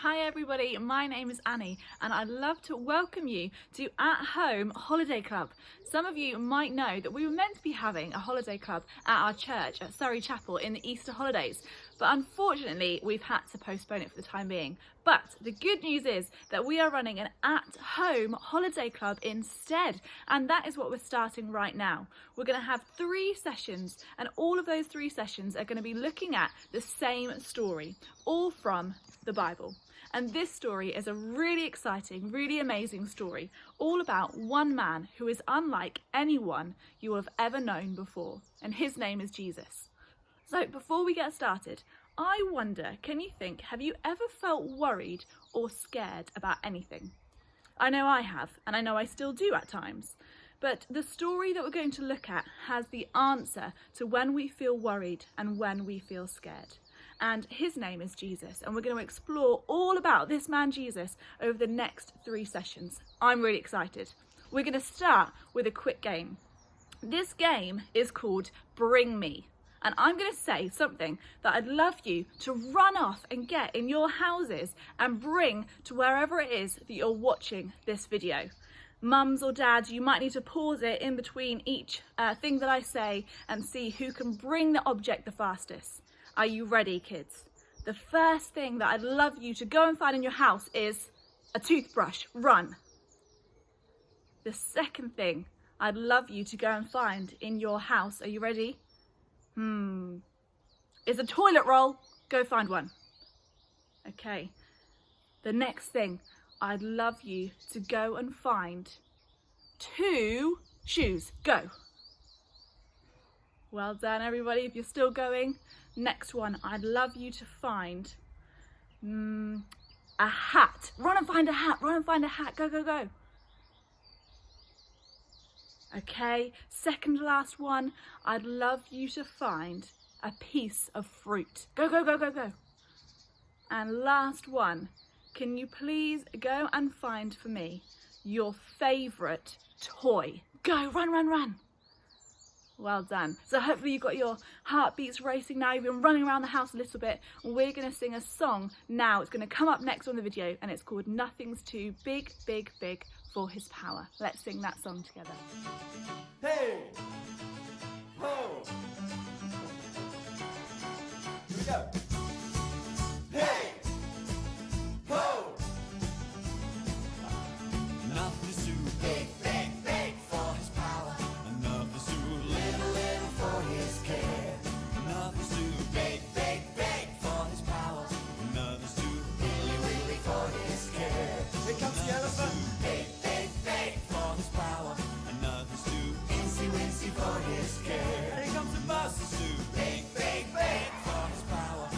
Hi everybody, my name is Annie and I'd love to welcome you to At Home Holiday Club. Some of you might know that we were meant to be having a holiday club at our church at Surrey Chapel in the Easter holidays, but unfortunately we've had to postpone it for the time being. But the good news is that we are running an at-home holiday club instead, and that is what we're starting right now. We're going to have 3 sessions, and all of those 3 sessions are going to be looking at the same story, all from the Bible. And this story is a really exciting, really amazing story, all about one man who is unlike anyone you will have ever known before, and his name is Jesus. So before we get started, I wonder, can you think, have you ever felt worried or scared about anything? I know I have, and I know I still do at times. But the story that we're going to look at has the answer to when we feel worried and when we feel scared. And his name is Jesus, and we're going to explore all about this man Jesus over the next 3 sessions. I'm really excited. We're going to start with a quick game. This game is called Bring Me, and I'm going to say something that I'd love you to run off and get in your houses and bring to wherever it is that you're watching this video. Mums or dads, you might need to pause it in between each thing that I say and see who can bring the object the fastest. Are you ready, kids? The first thing that I'd love you to go and find in your house is a toothbrush. Run. The second thing I'd love you to go and find in your house, are you ready? Is a toilet roll. Go find one. Okay. The next thing I'd love you to go and find 2 shoes. Go. Well done, everybody. If you're still going. Next one, I'd love you to find a hat. Run and find a hat. Run and find a hat. Go, go, go. Okay, second to last one, I'd love you to find a piece of fruit. Go, go, go, go, go. And last one, can you please go and find for me your favourite toy? Go, run, run, run. Well done. So hopefully you've got your heartbeats racing now. You've been running around the house a little bit. We're going to sing a song now. It's going to come up next on the video, and it's called Nothing's Too Big, Big, Big for His Power. Let's sing that song together. Hey! Ho! Here we go. Hey! Ho! Nothing's too big, big, big for His power. Nothing's too little, little for His care. Nothing's too big, big, big for His power. Nothing's too really, really for His care. Here comes the elephant. Big, big, big for His power. Nothing's too insy, wincy for His care. Here comes the bus. Too big, big, big for His power.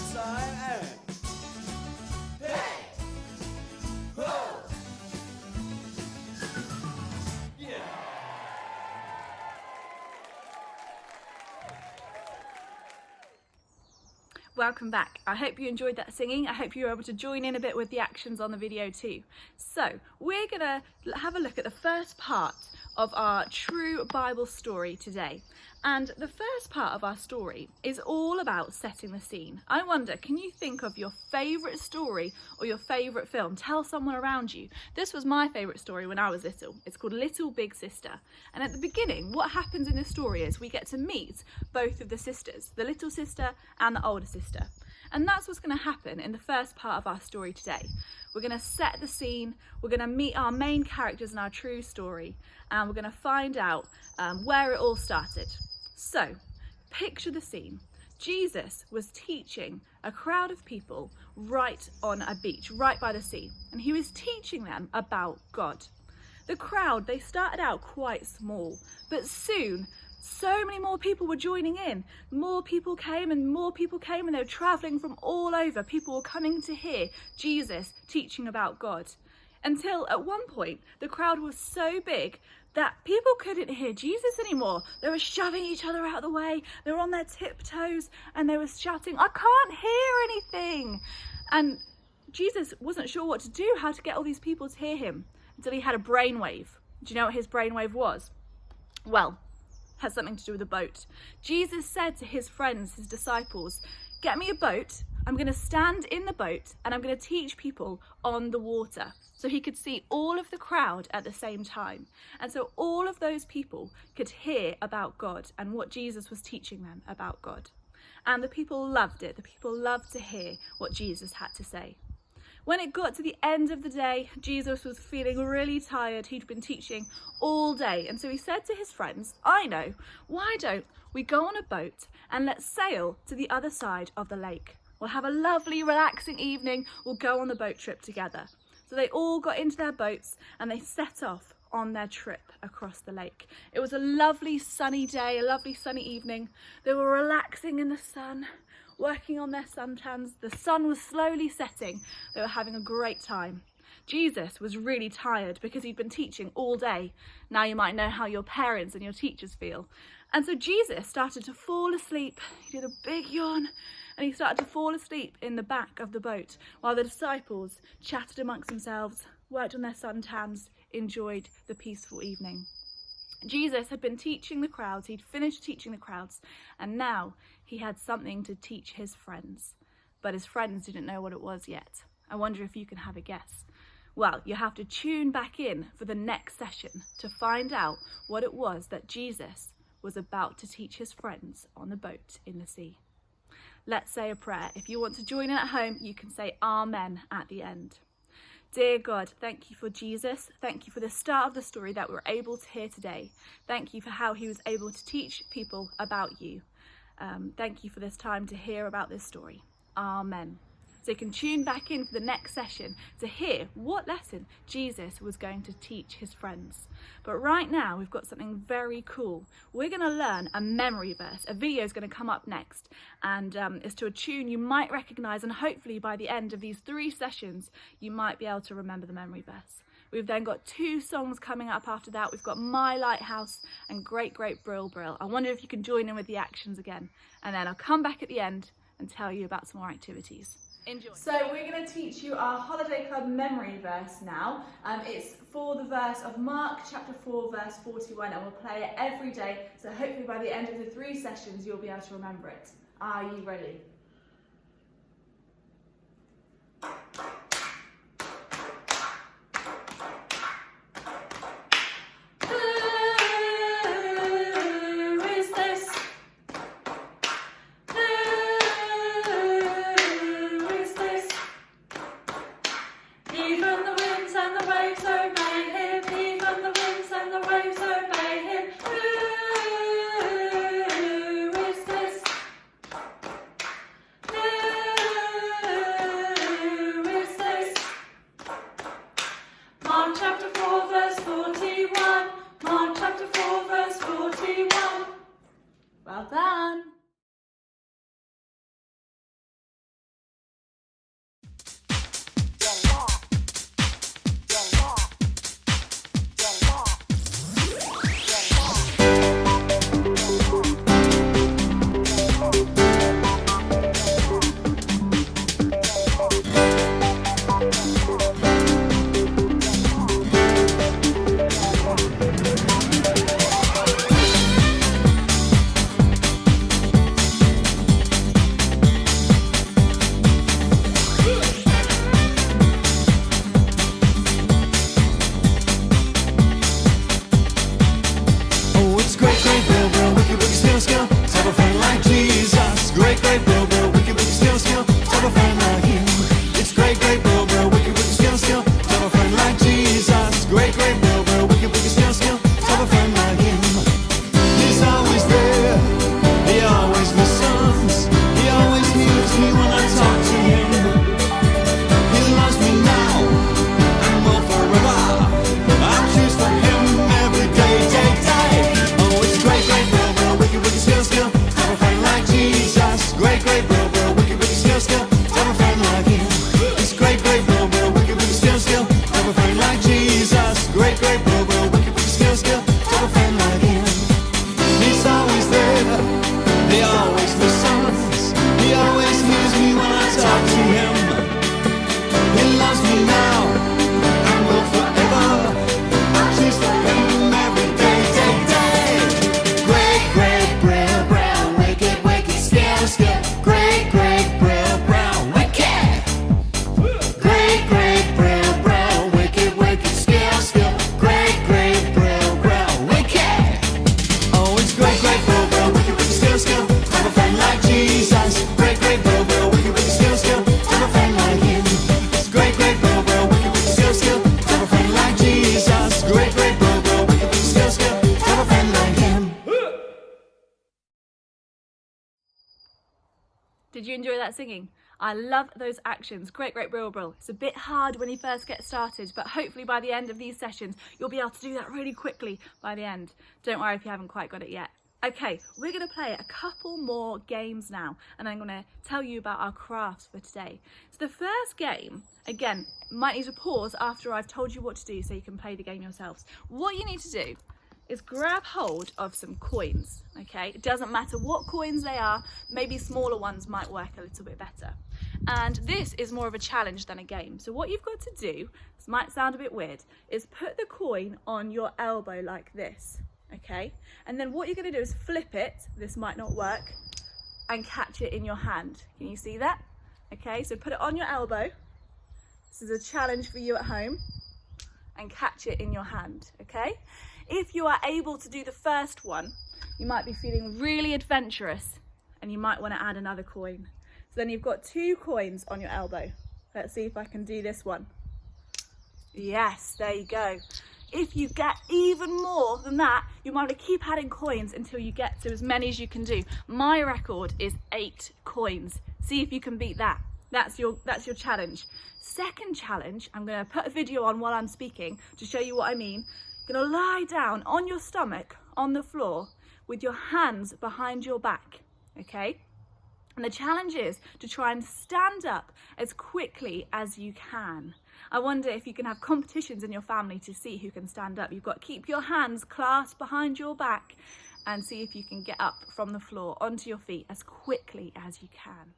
yes I am. Hey! Ho! Yeah! Welcome back. I hope you enjoyed that singing. I hope you were able to join in a bit with the actions on the video too. So we're gonna have a look at the first part of our true Bible story today. And the first part of our story is all about setting the scene. I wonder, can you think of your favourite story or your favourite film? Tell someone around you. This was my favourite story when I was little. It's called Little Big Sister. And at the beginning, what happens in this story is we get to meet both of the sisters, the little sister and the older sister. And that's what's going to happen in the first part of our story today. We're going to set the scene, we're going to meet our main characters in our true story, and we're going to find out where it all started. So, picture the scene. Jesus was teaching a crowd of people right on a beach, right by the sea, and he was teaching them about God. The crowd, they started out quite small, but soon so many more people were joining in. More people came and they were travelling from all over. People were coming to hear Jesus teaching about God. Until at one point, the crowd was so big that people couldn't hear Jesus anymore. They were shoving each other out of the way. They were on their tiptoes and they were shouting, "I can't hear anything." And Jesus wasn't sure what to do, how to get all these people to hear him, until he had a brainwave. Do you know what his brainwave was? Well, has something to do with a boat. Jesus said to his friends, his disciples, "Get me a boat. I'm going to stand in the boat and I'm going to teach people on the water." So he could see all of the crowd at the same time. And so all of those people could hear about God and what Jesus was teaching them about God. And the people loved it. The people loved to hear what Jesus had to say. When it got to the end of the day, Jesus was feeling really tired. He'd been teaching all day. And so he said to his friends, "I know, why don't we go on a boat and let's sail to the other side of the lake? We'll have a lovely, relaxing evening. We'll go on the boat trip together." So they all got into their boats and they set off on their trip across the lake. It was a lovely sunny day, a lovely sunny evening. They were relaxing in the sun, working on their suntans. The sun was slowly setting. They were having a great time. Jesus was really tired because he'd been teaching all day. Now you might know how your parents and your teachers feel. And so Jesus started to fall asleep. He did a big yawn and he started to fall asleep in the back of the boat while the disciples chatted amongst themselves, worked on their suntans, enjoyed the peaceful evening. Jesus had been teaching the crowds. He'd finished teaching the crowds, and now he had something to teach his friends. But his friends didn't know what it was yet. I wonder if you can have a guess. Well, you have to tune back in for the next session to find out what it was that Jesus was about to teach his friends on the boat in the sea. Let's say a prayer. If you want to join in at home, you can say Amen at the end. Dear God, thank you for Jesus. Thank you for the start of the story that we're able to hear today. Thank you for how he was able to teach people about you. Thank you for this time to hear about this story. Amen. So you can tune back in for the next session to hear what lesson Jesus was going to teach his friends. But right now we've got something very cool. We're going to learn a memory verse. A video is going to come up next, and it's to a tune you might recognise, and hopefully by the end of these 3 sessions you might be able to remember the memory verse. We've then got 2 songs coming up after that. We've got My Lighthouse and Great Great Brill Brill. I wonder if you can join in with the actions again, and then I'll come back at the end and tell you about some more activities. Enjoy. So we're going to teach you our Holiday Club memory verse now. It's for the verse of Mark chapter 4 verse 41, and we'll play it every day, so hopefully by the end of the 3 sessions you'll be able to remember it. Are you ready? Did you enjoy that singing? I love those actions. Great, great brill, brill. It's a bit hard when you first get started, but hopefully by the end of these sessions, you'll be able to do that really quickly by the end. Don't worry if you haven't quite got it yet. Okay, we're going to play a couple more games now, and I'm going to tell you about our crafts for today. So the first game, again, might need to pause after I've told you what to do so you can play the game yourselves. What you need to do is grab hold of some coins, okay? It doesn't matter what coins they are, maybe smaller ones might work a little bit better. And this is more of a challenge than a game. So what you've got to do, this might sound a bit weird, is put the coin on your elbow like this. Okay, and then what you're going to do is flip it, this might not work, and catch it in your hand. Can you see that? Okay, so put it on your elbow. This is a challenge for you at home, and catch it in your hand. Okay, if you are able to do the first one, you might be feeling really adventurous and you might want to add another coin. So then you've got 2 coins on your elbow. Let's see if I can do this one. Yes, there you go. If you get even more than that, you might want to keep adding coins until you get to as many as you can do. My record is 8 coins. See if you can beat that. That's your challenge. Second challenge, I'm going to put a video on while I'm speaking to show you what I mean. You're going to lie down on your stomach on the floor with your hands behind your back, okay? And the challenge is to try and stand up as quickly as you can. I wonder if you can have competitions in your family to see who can stand up. You've got to keep your hands clasped behind your back and see if you can get up from the floor onto your feet as quickly as you can.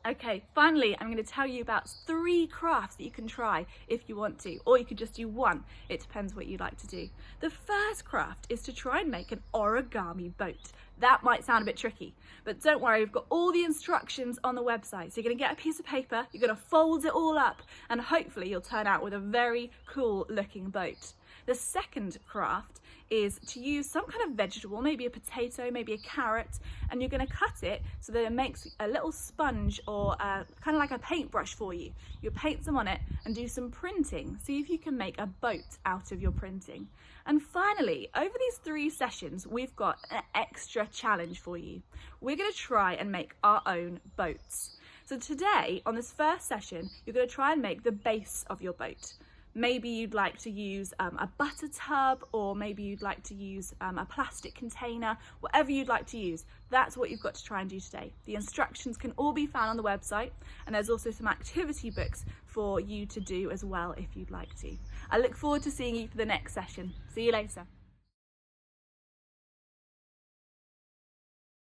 Okay, finally, I'm going to tell you about 3 crafts that you can try if you want to, or you could just do one. It depends what you like to do. The first craft is to try and make an origami boat. That might sound a bit tricky, but don't worry, we've got all the instructions on the website. So you're going to get a piece of paper, you're going to fold it all up, and hopefully you'll turn out with a very cool looking boat. The second craft is to use some kind of vegetable, maybe a potato, maybe a carrot, and you're going to cut it so that it makes a little sponge or kind of like a paintbrush for you. You paint some on it and do some printing. See if you can make a boat out of your printing. And finally, over these 3 sessions, we've got an extra challenge for you. We're going to try and make our own boats. So today, on this first session, you're going to try and make the base of your boat. Maybe you'd like to use a butter tub, or maybe you'd like to use a plastic container, whatever you'd like to use. That's what you've got to try and do today. The instructions can all be found on the website, and there's also some activity books for you to do as well if you'd like to. I look forward to seeing you for the next session. See you later.